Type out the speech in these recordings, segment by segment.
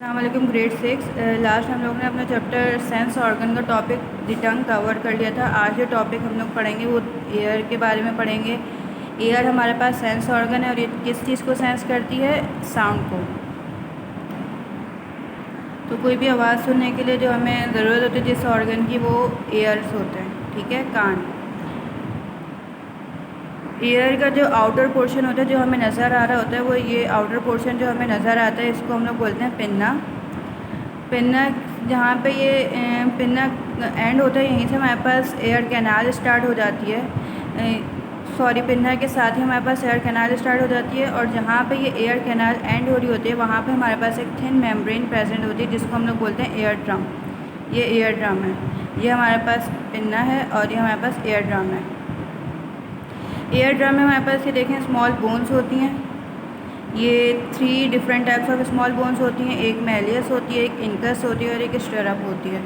अस्सलामुअलैकुम grade 6 last हम लोग ने अपना चैप्टर सेंस ऑर्गन का टॉपिक द टंग कवर कर लिया था। आज जो टॉपिक हम लोग पढ़ेंगे वो एयर के बारे में पढ़ेंगे। एयर हमारे पास सेंस ऑर्गन है और ये किस चीज़ को सेंस करती है? साउंड को। तो कोई भी आवाज़ सुनने के लिए जो हमें ज़रूरत होती है जिस ऑर्गन की, वो एयर्स होते हैं, ठीक है, कान। ईयर का जो आउटर पोर्शन होता है जो हमें नज़र आ रहा होता है, वो ये आउटर पोर्शन जो हमें नज़र आता है इसको हम लोग बोलते हैं पिन्ना। पिन्ना जहाँ पे ये पिन्ना एंड होता है, यहीं से हमारे पास एयर कैनाल स्टार्ट हो जाती है। पिन्ना के साथ ही हमारे पास एयर कैनाल स्टार्ट हो जाती है, और जहाँ पे ये एयर कैनाल एंड हो रही होती है वहाँ पे हमारे पास एक थिन मेम्ब्रेन प्रेजेंट होती है जिसको हम लोग बोलते हैं एयर ड्रम। ये एयर ड्रम है, ये हमारे पास पिन्ना है और ये हमारे पास एयर ड्रम है। एयर ड्रम में हमारे पास ये देखें स्मॉल बोन्स होती हैं। ये 3 different types of small bones होती हैं। एक मैलियस होती है, एक इंकस होती है और एक स्टिरअप होती है।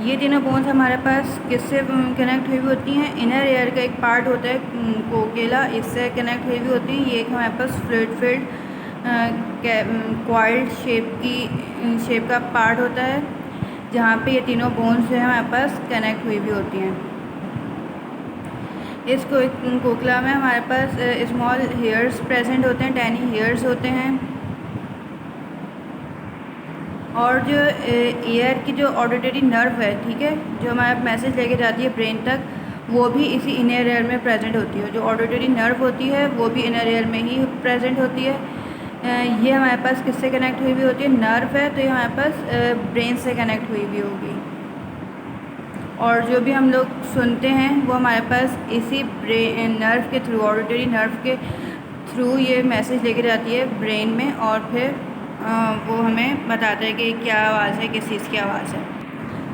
ये तीनों बोन्स हमारे पास किससे कनेक्ट हुई हुई होती हैं? इनर एयर का एक पार्ट होता है कोकेला, इससे कनेक्ट हुई हुई होती है। ये एक हमारे पास फ्लूइड फिल्ड क्वाइल्ड शेप का पार्ट होता है जहाँ पे ये तीनों बोन्स जो है हमारे पास कनेक्ट हुई हुई होती हैं। इस कोकला में हमारे पास स्मॉल हेयर्स प्रेजेंट होते हैं, टैनी हेयर्स होते हैं। और जो एयर की जो ऑडिटरी नर्व है, ठीक है, जो हमारा मैसेज लेके जाती है ब्रेन तक, वो भी इसी इनर एयर में प्रेजेंट होती है। जो ऑडिटरी नर्व होती है वो भी इनर एयर में ही प्रेजेंट होती है। ये हमारे पास किससे कनेक्ट हुई हुई होती है? नर्व है तो ये हमारे पास ब्रेन से कनेक्ट हुई हुई होगी। और जो भी हम लोग सुनते हैं वो हमारे पास इसी नर्व के थ्रू, ऑडिटरी नर्व के थ्रू ये मैसेज लेके जाती है ब्रेन में, और फिर वो हमें बताता है कि क्या आवाज़ है, किस चीज़ की आवाज़ है।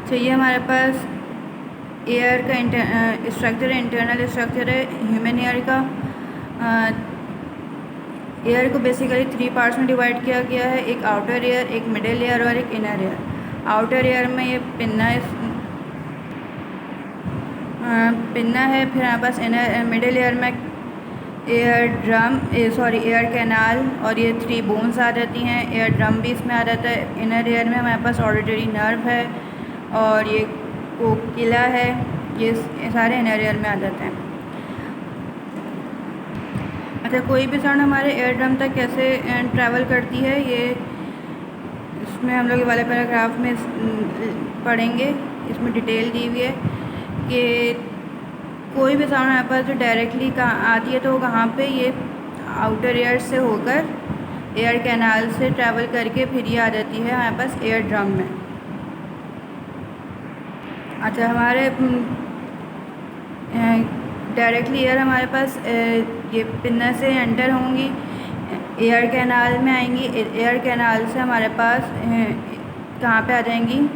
तो ये हमारे पास एयर का स्ट्रक्चर है, इंटरनल स्ट्रक्चर है ह्यूमन एयर का। एयर को बेसिकली 3 पार्ट्स में डिवाइड किया गया है। एक आउटर एयर, एक मिडिल एयर और एक इनर एयर। आउटर एयर में ये पिन्ना है, फिर हमारे पास मिडिल एयर में एयर कैनाल और ये 3 बोन्स आ जाती हैं। एयर ड्रम भी इसमें आ जाता है। इनर एयर में हमारे पास ऑडिटरी नर्व है और ये कोकिला है, ये सारे इनर एयर में आ जाते हैं। अच्छा, कोई भी साउंड हमारे एयर ड्रम तक कैसे ट्रैवल करती है, ये इसमें हम लोग ये वाले पैराग्राफ में पढ़ेंगे। इसमें डिटेल दी हुई है कि कोई भी साउंड हमारे पास जो डायरेक्टली आती है तो वो कहाँ पे, ये आउटर एयर से होकर एयर कैनाल से ट्रैवल करके फिर ये आ जाती है हमारे पास एयर ड्रम में। अच्छा, हमारे डायरेक्टली एयर हमारे पास ये पिन्ना से एंटर होंगी, एयर कैनाल में आएंगी। एयर कैनाल से हमारे पास कहाँ पे आ जाएंगी?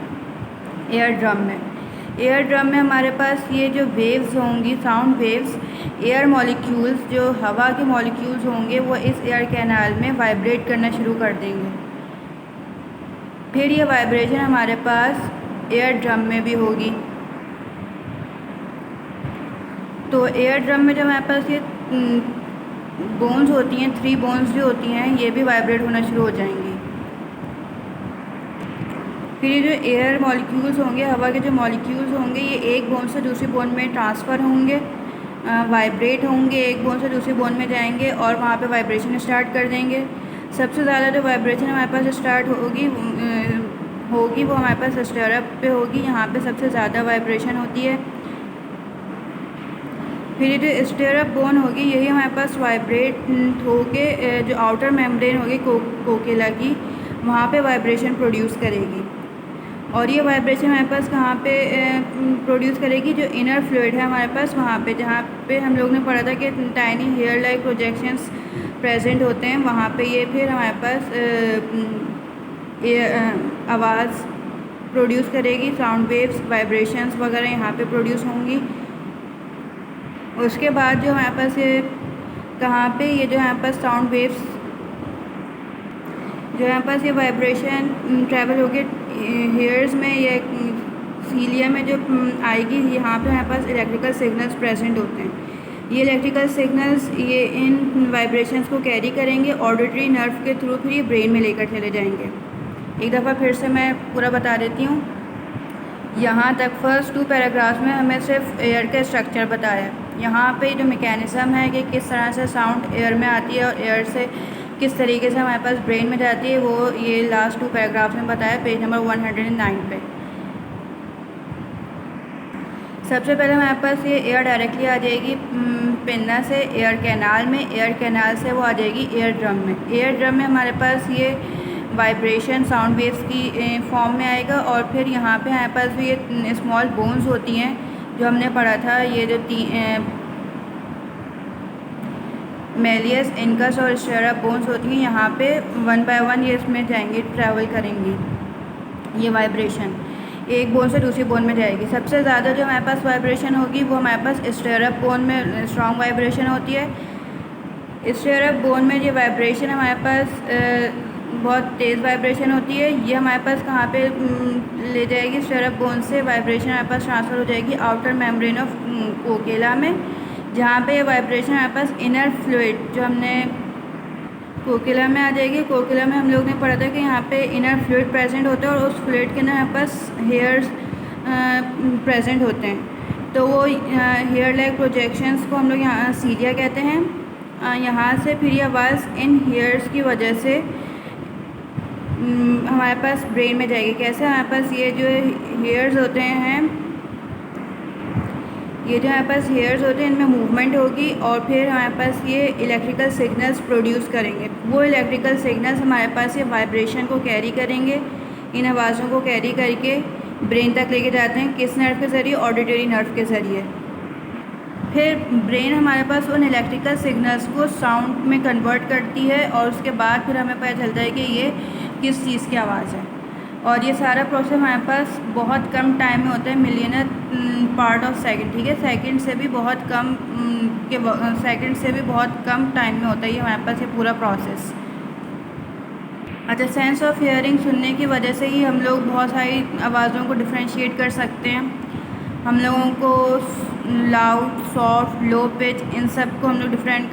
एयर ड्रम में। एयर ड्रम में हमारे पास ये जो वेव्स होंगी, साउंड वेव्स, एयर मॉलिक्यूल्स, जो हवा के मॉलिक्यूल्स होंगे, वो इस एयर कैनाल में वाइब्रेट करना शुरू कर देंगे। फिर ये वाइब्रेशन हमारे पास एयर ड्रम में भी होगी। तो एयर ड्रम में जो हमारे पास ये बोन्स होती हैं, 3 बोन्स जो होती हैं, ये भी वाइब्रेट होना शुरू हो जाएंगी। फिर ये जो एयर मॉलिक्यूल्स होंगे, हवा के जो मॉलिक्यूल्स होंगे, ये एक बोन से दूसरी बोन में ट्रांसफ़र होंगे, वाइब्रेट होंगे, एक बोन से दूसरी बोन में जाएंगे और वहाँ पे वाइब्रेशन स्टार्ट कर देंगे। सबसे ज़्यादा जो वाइब्रेशन हमारे पास स्टार्ट होगी वो हमारे पास स्टिरअप पे होगी। यहाँ पे सबसे ज़्यादा वाइब्रेशन होती है। फिर ये जो स्टिरअप बोन होगी, यही हमारे पास वाइब्रेट होके जो आउटर मेम्ब्रेन होगी कोकेला की, वहाँ पे वाइब्रेशन प्रोड्यूस करेगी। और ये वाइब्रेशन हमारे पास कहाँ पे प्रोड्यूस करेगी? जो इनर फ्लूइड है हमारे पास, वहाँ पे, जहाँ पे हम लोग ने पढ़ा था कि tiny hair like projections present होते हैं, वहाँ पे ये फिर हमारे पास आवाज़ प्रोड्यूस करेगी। साउंड वेव्स, वाइब्रेशंस वगैरह यहाँ पे प्रोड्यूस होंगी। उसके बाद जो हमारे पास ये कहाँ पे, ये जो हमारे पास साउंड वेव्स, जो यहाँ पास ये वाइब्रेशन ट्रैवल होके हेयर्स में या सीलिया में जो आएगी, यहाँ पे हमारे पास इलेक्ट्रिकल सिग्नल्स प्रेजेंट होते हैं। ये इलेक्ट्रिकल सिग्नल्स ये इन वाइब्रेशंस को कैरी करेंगे ऑडिटरी नर्व के थ्रू, फिर ये ब्रेन में लेकर चले जाएंगे। एक दफ़ा फिर से मैं पूरा बता देती हूँ। यहाँ तक फर्स्ट 2 पैराग्राफ्स में हमें सिर्फ एयर का स्ट्रक्चर बताया है। यहाँ पे जो मैकेनिज़्म है कि किस तरह से साउंड एयर में आती है और एयर से किस तरीके से हमारे पास ब्रेन में जाती है, वो ये लास्ट 2 पैराग्राफ्स में बताया पेज नंबर 109 पे। सबसे पहले हमारे पास ये एयर डायरेक्टली आ जाएगी पिन्ना से एयर कैनाल में, एयर कैनाल से वो आ जाएगी एयर ड्रम में। एयर ड्रम में हमारे पास ये वाइब्रेशन साउंड वेव्स की फॉर्म में आएगा और फिर यहाँ पे हमारे पास भी ये स्मॉल बोन्स होती हैं जो हमने पढ़ा था, ये जो मेलियस, इनकस और स्टेरा बोन्स होती हैं, यहाँ पे 1 बाय 1 ये इसमें जाएंगी, ट्रैवल करेंगी ये वाइब्रेशन, एक बोन से दूसरी बोन में जाएगी। सबसे ज़्यादा जो हमारे पास वाइब्रेशन होगी वो हमारे पास स्टेरप बोन में स्ट्रॉन्ग वाइब्रेशन होती है। स्टेरप बोन में ये वाइब्रेशन हमारे पास बहुत तेज़ वाइब्रेशन होती है। ये हमारे पास कहाँ पे ले जाएगी, स्टेरप बोन से वाइब्रेशन हमारे पास ट्रांसफ़र हो जाएगी आउटर मेम्ब्रेन ऑफ कोकिला में, जहाँ पे ये वाइब्रेशन हमारे पास इनर फ्लूइड जो हमने कोकिला में आ जाएगी। कोकिला में हम लोग ने पढ़ा था कि यहाँ पे इनर फ्लूइड प्रेजेंट होता है और उस फ्लूइड के अंदर हमारे पास हेयर्स प्रेजेंट होते हैं, तो वो हेयर लाइक प्रोजेक्शंस को हम लोग यहाँ सीलिया कहते हैं। यहाँ से फिर ये आवाज़ इन हेयर्स की वजह से हमारे पास ब्रेन में जाएगी। कैसे, हमारे पास ये जो हेयर्स होते हैं, ये जो हमारे पास हेयर्स होते हैं इनमें मूवमेंट होगी और फिर हमारे पास ये इलेक्ट्रिकल सिग्नल्स प्रोड्यूस करेंगे। वो इलेक्ट्रिकल सिग्नल्स हमारे पास ये वाइब्रेशन को कैरी करेंगे, इन आवाज़ों को कैरी करके ब्रेन तक लेके जाते हैं। किस नर्व के ज़रिए, ऑडिटरी नर्व के ज़रिए। फिर ब्रेन हमारे पास उन इलेक्ट्रिकल सिग्नल्स को साउंड में कन्वर्ट करती है और उसके बाद फिर हमें पता चलता है कि ये किस चीज़ की आवाज़ है। और ये सारा प्रोसेस हमारे पास बहुत कम टाइम में होता है, मिलियनर पार्ट ऑफ सेकंड, ठीक है, सेकंड से भी बहुत कम सेकंड से भी बहुत कम टाइम में होता है ये हमारे पास ये पूरा प्रोसेस। अच्छा, सेंस ऑफ हियरिंग, सुनने की वजह से ही हम लोग बहुत सारी आवाज़ों को डिफ्रेंशिएट कर सकते हैं। हम लोगों को लाउड, सॉफ्ट, लो पिच, इन सब को हम लोग डिफ्रेंशिएट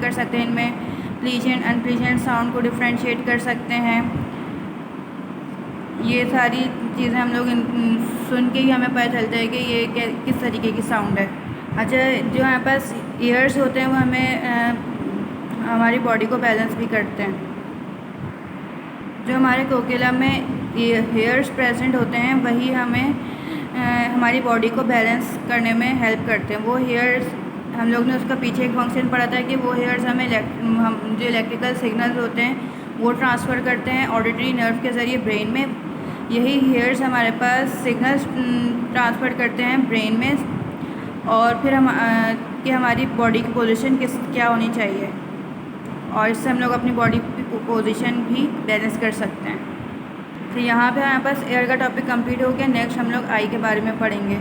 कर सकते हैं। इनमें प्लीजेंट, अनप्लीजेंट साउंड को डिफ्रेंशिएट कर सकते हैं। ये सारी चीज़ें हम लोग सुन के ही हमें पता चलता है कि ये किस तरीके की साउंड है। अच्छा, जो हमारे पास ईयर्स होते हैं वो हमें हमारी बॉडी को बैलेंस भी करते हैं। जो हमारे कोकिला में हेयर्स प्रेजेंट होते हैं वही हमें हमारी बॉडी को बैलेंस करने में हेल्प करते हैं। वो हेयर्स, हम लोग ने उसका पीछे एक फंक्शन पढ़ा था कि वो हेयर्स हमें जो इलेक्ट्रिकल सिग्नल्स होते हैं वो ट्रांसफ़र करते हैं ऑडिटरी नर्व के ज़रिए ब्रेन में। यही हेयर्स हमारे पास सिग्नल्स ट्रांसफ़र करते हैं ब्रेन में और फिर कि हमारी बॉडी की पोजीशन क्या होनी चाहिए, और इससे हम लोग अपनी बॉडी की पोजीशन भी बैलेंस कर सकते हैं। तो यहाँ पे हमारे पास एयर का टॉपिक कंप्लीट हो गया। नेक्स्ट हम लोग आई के बारे में पढ़ेंगे।